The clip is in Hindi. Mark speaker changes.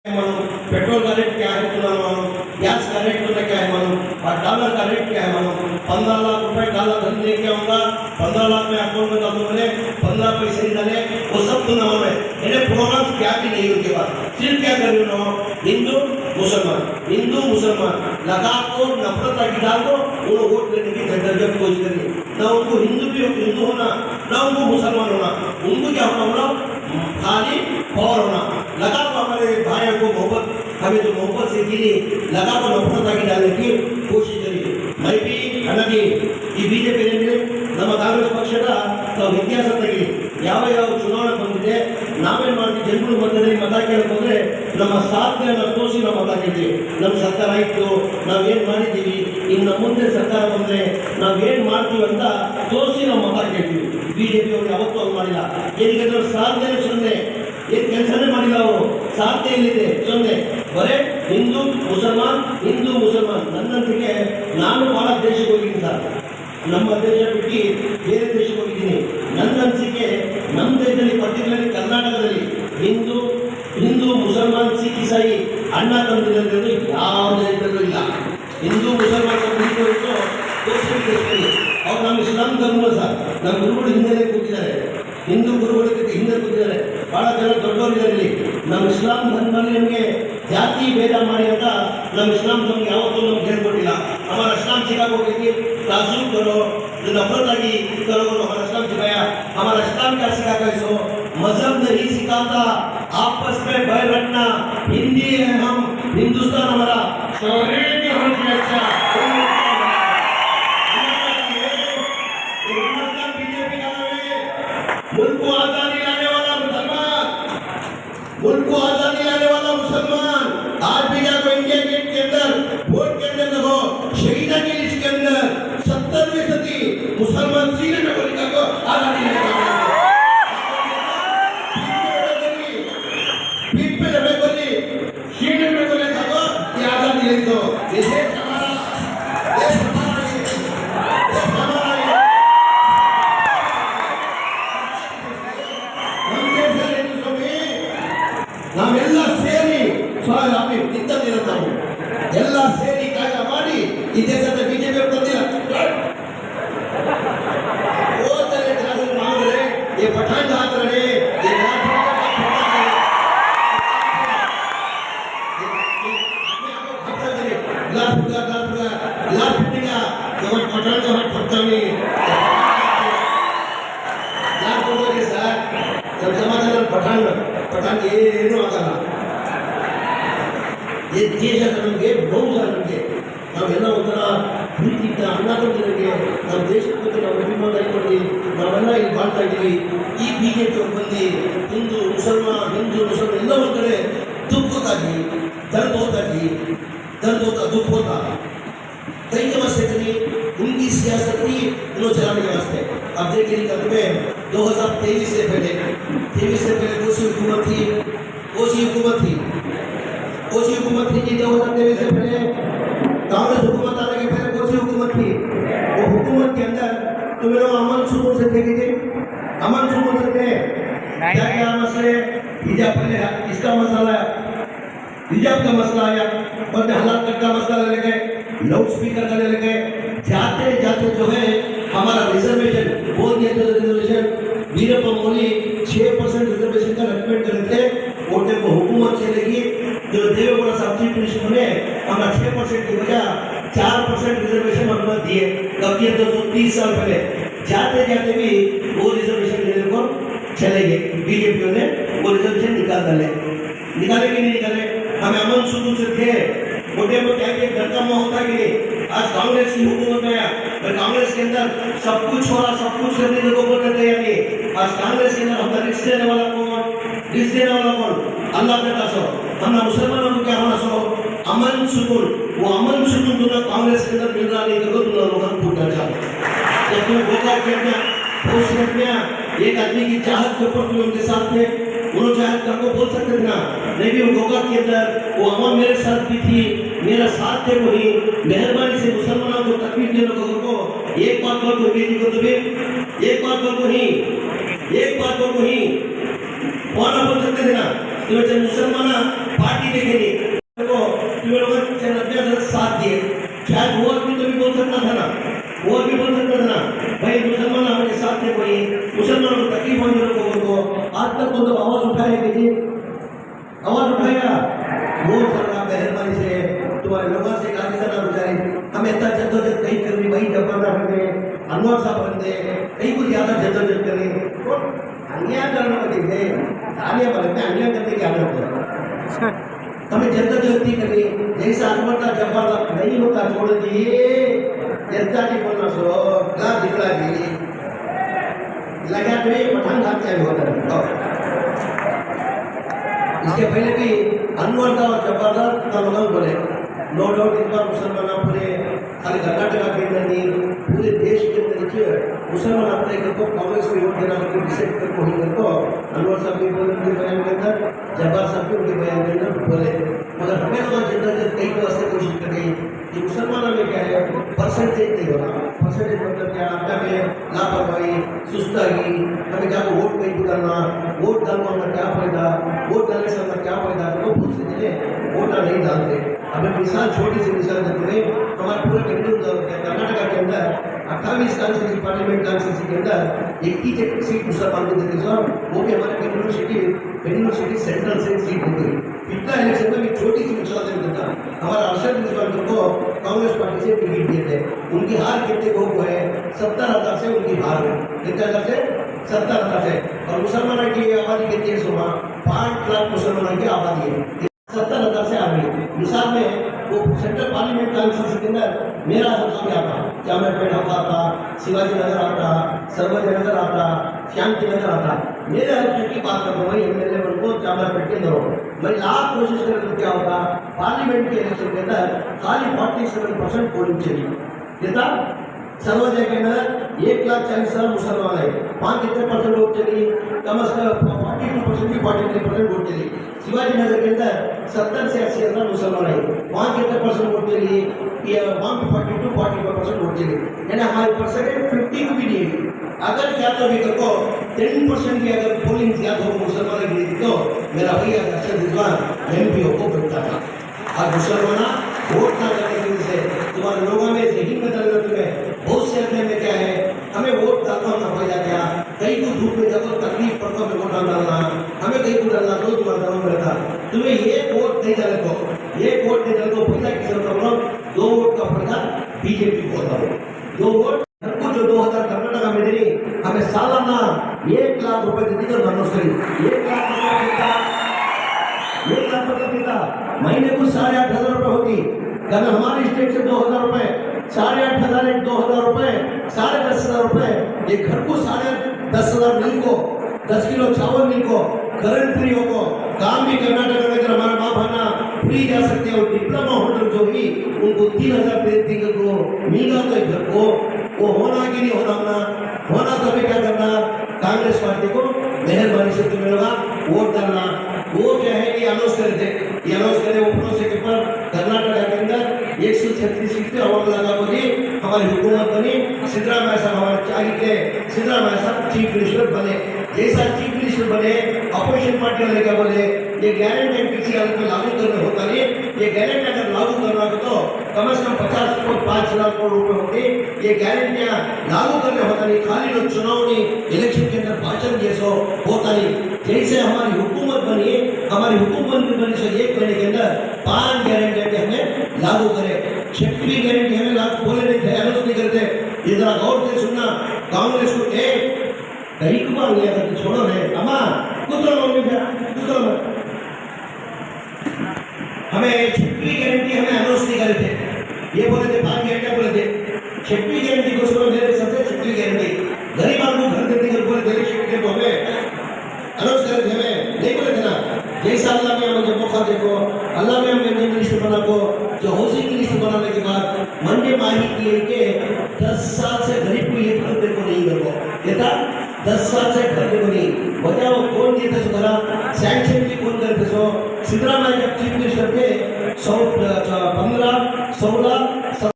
Speaker 1: मालूम, पेट्रोल का रेट क्या है तुला मालूम, गैस का रेट तुला क्या है मालूम, और डॉलर का रेट क्या है मालूम। 15 लाख रुपए डॉलर धन लेके आऊंगा, 15 लाख में अकाउंट में डाल दूंगा, 15 पैसे नहीं डाले, वो सब तो नाम है। इन्हें प्रोग्राम क्या भी नहीं उनके पास। सिर्फ क्या कर रहे हो, हिंदू मुसलमान लगा को नफरत की डाल दो, उन्हें वोट लेने की जगह कोशिश करिए। ना उनको हिंदू होना, ना उनको मुसलमान होना, उनको क्या होना, खाली और होना। लगा को हमारे भाइयों को मोहब्बत, हमें जो मोहब्बत से गिरी, लगा को नफरत आगे डालने की कोशिश करिए। मैं भी अनगी ಈ ಬಿಜೆಪಿಯಲ್ಲಿ ನಮ್ಮ ಕಾಂಗ್ರೆಸ್ ಪಕ್ಷದ ಇತಿಹಾಸ ತೆಗಿ ಯಾವ ಚುನಾವಣೆ ಬಂದಿದೆ, ನಾವೇನು ಮಾಡ್ತೀವಿ, ಜನಗಳು ಬಂದರೆ ಮತ ಕೇಳಕ್ಕೆ ಬಂದರೆ ನಮ್ಮ ಸಾಧನೆಯನ್ನು ತೋರಿಸಿ ನಾವು ಮತ ಕೇಳ್ತೀವಿ. ನಮ್ಮ ಸರ್ಕಾರ ಆಯಿತು, ನಾವೇನು ಮಾಡಿದ್ದೀವಿ, ಇನ್ನು ನಮ್ಮ ಮುಂದೆ ಸರ್ಕಾರ ಬಂದರೆ ನಾವೇನು ಮಾಡ್ತೀವಿ ಅಂತ ತೋರಿಸಿ ನಾವು ಮತ ಕೇಳ್ತೀವಿ. ಬಿಜೆಪಿ ಅವರು ಯಾವತ್ತೂ ಅದು ಮಾಡಿಲ್ಲ. ಏನಿಗೆ ಸಾಧನೆ ಸೊನ್ನೆ, ಏನು ಕೆಲಸನೇ ಮಾಡಿಲ್ಲ ಅವರು. ಸಾಧನೆ ಎಲ್ಲಿದೆ? ಸೊನ್ನೆ. ಬರೇ ಹಿಂದೂ ಮುಸಲ್ಮಾನ್. ನನ್ನಂತಿಗೆ ನಾನು ಭಾಳ ದೇಶಕ್ಕೆ ಹೋಗಿದ್ದೀನಿ ಸರ್, ನಮ್ಮ ದೇಶ ಬಿಟ್ಟು ಬೇರೆ ದೇಶಕ್ಕೆ ಹೋಗಿದ್ದೀನಿ. ನನ್ನ ಅನಿಸಿಕೆ ನಮ್ಮ ದೇಶದಲ್ಲಿ, ಪರ್ಟಿಕ್ಯುಲರ್ಲಿ ಕರ್ನಾಟಕದಲ್ಲಿ ಹಿಂದೂ ಮುಸಲ್ಮಾನ್ ಸಿಖ್ ಇಸಾಯಿ ಅಣ್ಣ ತಂದಿರೋದು ಯಾವ ದೇಶದಲ್ಲೂ ಇಲ್ಲ. ಹಿಂದೂ ಮುಸಲ್ಮಾನ್ ಇತ್ತು ದೇಶದಲ್ಲಿ ಅವ್ರು ನಮ್ಮ ಇಸ್ಲಾಂ ಧರ್ಮ ಸರ್. ನಮ್ಮ ಗುರುಗಳು ಹಿಂದೆನೇ ಕೂತಿದ್ದಾರೆ, ಹಿಂದೂ ಗುರುಗಳಿಗೆ ಹಿಂದೆ ಕೂತಿದ್ದಾರೆ. ಭಾಳ ಜನ ದೊಡ್ಡವರಿದ್ದಾರೆ ಇಲ್ಲಿ. ನಮ್ಮ ಇಸ್ಲಾಂ ಧರ್ಮದಲ್ಲಿ ನಮಗೆ ಜಾತಿ ಭೇದ ಮಾಡಿ ಅಂತ ನಮ್ಮ ಇಸ್ಲಾಂ ಧರ್ಮ ಯಾವತ್ತೂ ನಮ್ಗೆ ಹೇಳ್ಕೊಟ್ಟಿಲ್ಲ. हमारा इस्लाम सिखा को कहती ताजुब करो, जो नफरत आगी करो, हमारा इस्लाम सिखाया. हमारा इस्लाम क्या सिखाता है? सो मजहब नहीं सिखाता आपस में बैर रखना. हिंदी है हम, हिंदुस्तान हमारा अच्छा. बीजेपी का मुल्क को आजादी लाने वाला मुसलमान, मुल्क को आजादी लाने वाला मुसलमान. आज भी जाको इंडिया गेट के अंदर, वोट के अंदर देखो, शहीदा की लिस्ट के अंदर 70% मुसलमान सीने में को लिखा को आजादी लेगा. पीठ पे लगे बोली सीने में को लिखा को ये आजादी ले दो. ये देश हमारा, देश हमारा है, देश हमारा है. हम देश है हिंदुस्तानी, हम ಎಲ್ಲ ಸೇರಿ ಸ್ವಾಮಿ අපි ಇದ್ದದ್ದು ಇರುತ್ತಾವು, ಎಲ್ಲ ಸೇರಿ ಕಾಯ್ದೆ ಮಾಡಿ ಈ ದೇಶದ ಬಿಜೆಪಿ ಅವರು ತಂದಿಲ್ಲ. ಓದರೆ ಜಾಸ್ತಿ ಮಾಡಿದ್ರೆ ये पठान हाथ रहे, ये पठान ಏನು ಆಗಲ್ಲ. ये ದೇಶ ನಮಗೆ ಬಹು ನಮಗೆ ನಾವೆಲ್ಲ ಒಂಥರ ಪ್ರೀತಿಯಿಂದ ಅಣ್ಣ ತಂದಿರೋರಿಗೆ ನಮ್ಮ ದೇಶದ ಬಗ್ಗೆ ನಾವು ಅಭಿಮಾನ ಇಟ್ಕೊಂಡು ನಾವೆಲ್ಲ ಇಲ್ಲಿ ಬಾಳ್ತಾ ಇದ್ದೀವಿ. ಈ ಬಿಜೆಪಿ ಅವ್ರು ಬಂದು ಹಿಂದೂ ಮುಸಲ್ಮಾನ್ ಎಲ್ಲ ಒಂದು ಕಡೆ दुख होता जी, दर्द होता दुख होता. कई के वास्ते करिए उनकी सियासत थी, उन्होंने चलाने के वास्ते. अब देखिए कभी में 2023 से पहले कौन सी हुकूमत थी जी? 2023 से पहले कांग्रेस हुकूमत आने के पहले कौन सी हुकूमत थी? वो हुकूमत के अंदर तुम लोग अमन सुकून से थे, अमन सुकून से थे. क्या मसले? हिजाब पहले इसका मसला है, हिजाब का मसला आया, बाद में हालात तक का मसला ले गए, लाउड स्पीकर का ले गए. जाते जाते जो है हमारा रिजर्वेशन बोल दिया था. रिजर्वेशन वीरप्पा मोदी 6% रिजर्वेशन का रिकमेंड करे थे. वोटे को हुकूमत चलेगी, जो देवेगौड़ा साहब चीफ मिनिस्टर ने हमारा 6% की बजाय 4% रिजर्वेशन हमने दिए. कब दिए? 230 साल पहले. जाते जाते भी वो रिजर्वेशन लेने को चलेंगे. बीजेपी ने वो रिजर्वेशन निकाले कि नहीं निकाले? हमें अमन सुकून से थे. वोटे को क्या धक्का होता कि नहीं? आज कांग्रेस की हुकूमत में आया, कांग्रेस के अंदर सब कुछ हो रहा, सब कुछ करने को बोल रहे थे. आज कांग्रेस के अंदर हमने रिस्क देने वाला कौन? अल्लाह के पास हो. हमने मुसलमानों को क्या होना सो अमन सुकून. वो अमन सुकून तुम्हें कांग्रेस के अंदर मिल रहा नहीं करो, तुम लोगों को फूटना चाहते. जब तुम्हें गोका खेलना, पोस्ट करना, एक आदमी की चाहत के ऊपर तुम उनके साथ थे, उन्होंने चाहत करको बोल सकते थे ना. नहीं भी वो गोका के अंदर वो अमन मेरे साथ भी थी, मेरा साथ थे. वही मेहरबानी से मुसलमानों को तकलीफ देने लोगों को एक बात को बेटी को तुम्हें एक बात को ही कौन बोल सकते थे ना. मुसलमान पार्टी ने खेली तो तुम्हें लोग चैनल साथ दिए, शायद वो भी तो भी बोल सकता था ना, वो भी बोल सकता था ना भाई मुसलमान हमारे साथ थे, कोई मुसलमानों को तकलीफ होने लोगों को आज तक तो आवाज उठाए कि जी आवाज उठाएगा वो सरकार मेहरबानी से तुम्हारे लोगों से गाली करना बेचारे हमें इतना जद्दोजहद कहीं करनी, वही जबरदस्त रखने अनवर साहब बंदे कहीं कुछ ज़्यादा जद्दोजहद करनी तो अन्याय करना पड़ती है, अन्याय बनते अन्याय करने की आदत है, हमें जद्दोजहद नहीं करनी, जैसा अनवर का जबरदस्त नहीं होता छोड़ दिए जनता की बोलना सो क्या दिखला जी लगा तो ये पठान खाते हैं होता है। इसके पहले भी अनवर था और जबरदस्त का लोग बोले नो डाउट इस बार मुसलमान पूरे खाली कर्नाटक के अंदर नहीं पूरे देश के अंदर देखिए मुसलमान अपने को कांग्रेस को वोट देना करके डिसाइड कर को ही करको अनवर साहब भी बोले उनके बयान के अंदर, जब्बार साहब भी उनके बयान के अंदर बोले, मगर हमें लोग जद्दोजहद कई को ऐसे कोशिश कर रही कि मुसलमानों में क्या है परसेंटेज नहीं हो रहा, परसेंटेज मतलब क्या आपका में लापरवाही सुस्तागी, हमें क्या वोट नहीं करना, वोट डालना हमारा क्या फायदा, वोट डालने से हमारा क्या फायदा, तो बहुत से चीजें वोट नहीं डालते। अब एक मिसाल छोटी सी मिसाल देते हुए हमारे पूरे कर्नाटक के अंदर 28 कॉन्स्टिट्यूंसी पार्लियामेंट कॉन्स्टिट्यूंसी के अंदर एक ही सीट मुसलमान को देते सर, वो भी हमारे बेंगलुरु सिटी सेंट्रल से सीट देती। पिछला इलेक्शन में छोटी सी मिसाल दे देता, हमारा अरशद रिजवान को कांग्रेस पार्टी से टिकट दिए थे, उनकी हार कितने को है 70,000 से उनकी हार है, कितने हजार से 70,000 से, और मुसलमानों की आबादी कितनी है 5 लाख मुसलमानों की आबादी है, 70,000 से आ रही है। मिसाल में वो सेंट्रल पार्लियामेंट कॉन्स्टिट्यूंसी के अंदर मेरा हल्का भी आता, जामपेट हल्का आता, शिवाजी नगर आता, सर्वोदय नगर आता, शांति नगर आता, मेरे हल्के की बात करता हूँ MLA को जामपेट के अंदर हो, मैं लाख कोशिश करें तो क्या होगा पार्लियामेंट के इलेक्शन के अंदर खाली 47% पोलिंग चली, कितना सर्वोदय के अंदर 1,40,000 मुसलमान है, 5 कितने परसेंट वोट चली, कम से कम 42% की 43% वोट चली। शिवाजी नगर के अंदर 70 से 80,000 मुसलमान है, वहाँ कितने परसेंट वोट चली, वहाँ पे 42-45% वोट चली, यानी हमारे परसेंटेज 50 को भी नहीं है। अगर क्या तो अभी को 10% की अगर पोलिंग ज्यादा हो मुसलमान की तो मेरा भैया अरशद रिजवान MP को बनता था, और मुसलमान वोट ना करने की वजह से तुम्हारे लोगों में जहन में दर्द में बहुत से अपने में क्या है हमें वोट डालना ना हो जाता, कहीं को धूप में जब तकलीफ पड़ता है वोट डालना, हमें कहीं को डालना तो तुम्हारा नाम रहता, तुम्हें ये वोट नहीं डाले को, ये वोट नहीं डाले को फायदा किस तरह 2 वोट का फायदा बीजेपी को होता है, 2 वोट को जो 2000 कर्नाटक में दे रही हमें सालाना 1 लाख रुपए देती कर मनोज करी 1 लाख रुपए देता, महीने को 8,500 रुपए होती, अगर हमारे स्टेट से 2,000 रुपए 8,500 2,000 रुपए 10,500 रुपए, ये घर को 10,500 नहीं को 10 किलो चावल नहीं को करंट फ्री हो को काम भी कर्नाटक में अगर हमारा माँ बहना फ्री जा सकते हैं, और डिप्लोमा होल्डर जो भी उनको 3,000 रुपये को मिला तो घर को वो होना कि नहीं होना तो हमें क्या करना, कांग्रेस पार्टी को मेहरबानी से तुम्हें लोग वोट डालना। वो क्या है ये अनाउंस करे थे, ये अनाउंस करे ऊपरों से के पर कर्नाटक के अंदर 136 सीटें अवाम लगा बोली हमारी हुकूमत बनी, सिद्धरामैया साहब हमारे चाहिए, सिद्धरामैया साहब चीफ मिनिस्टर बने, जैसा चीफ मिनिस्टर बने अपोजिशन पार्टी वाले क्या बोले ये गारंटी किसी हालत में लागू करना होता नहीं, ये गारंटी अगर लागू करना हो तो कम से कम 50 लाख करोड़ रुपए होते, ये गारंटियां लागू करने होता नहीं, खाली लोग चुनावी इलेक्शन के अंदर भाषण जैसो होता नहीं। जैसे हमारी हुकूमत बनी, हमारी हुकूमत बनी सो 1 महीने के अंदर 5 गारंटी हमें लागू करे, 6वीं गारंटी हमें लागू बोले नहीं थे, अनाउंस नहीं करते, ये जरा गौर से सुनना। कांग्रेस को कहीं को मांग लिया था कि छोड़ो रे अम्मा कुछ हमें 6वीं गारंटी हमें अनाउंस नहीं करे थे, ये बोले थे 5 गारंटी बोले थे, 6वीं गारंटी को छोड़ो मेरे सबसे 6वीं गारंटी गरीबां को घर देते कर बोले थे, 6वीं को हमें अनाउंस करे थे, हमें नहीं बोले थे ना। जैसा अल्लाह में हमें मौका देखो, अल्लाह में हमें लिस्ट बना को जो हाउसिंग की लिस्ट बनाने के बाद मंडे माही किए के 10 साल से गरीब को ये घर देखो नहीं करो, ये था 10 साल से घर देखो नहीं बताओ कौन दिए थे सुधारा सैंक्शन भी कौन करते सो सिद्धरामैया चीफ मिनिस्टर के 15-16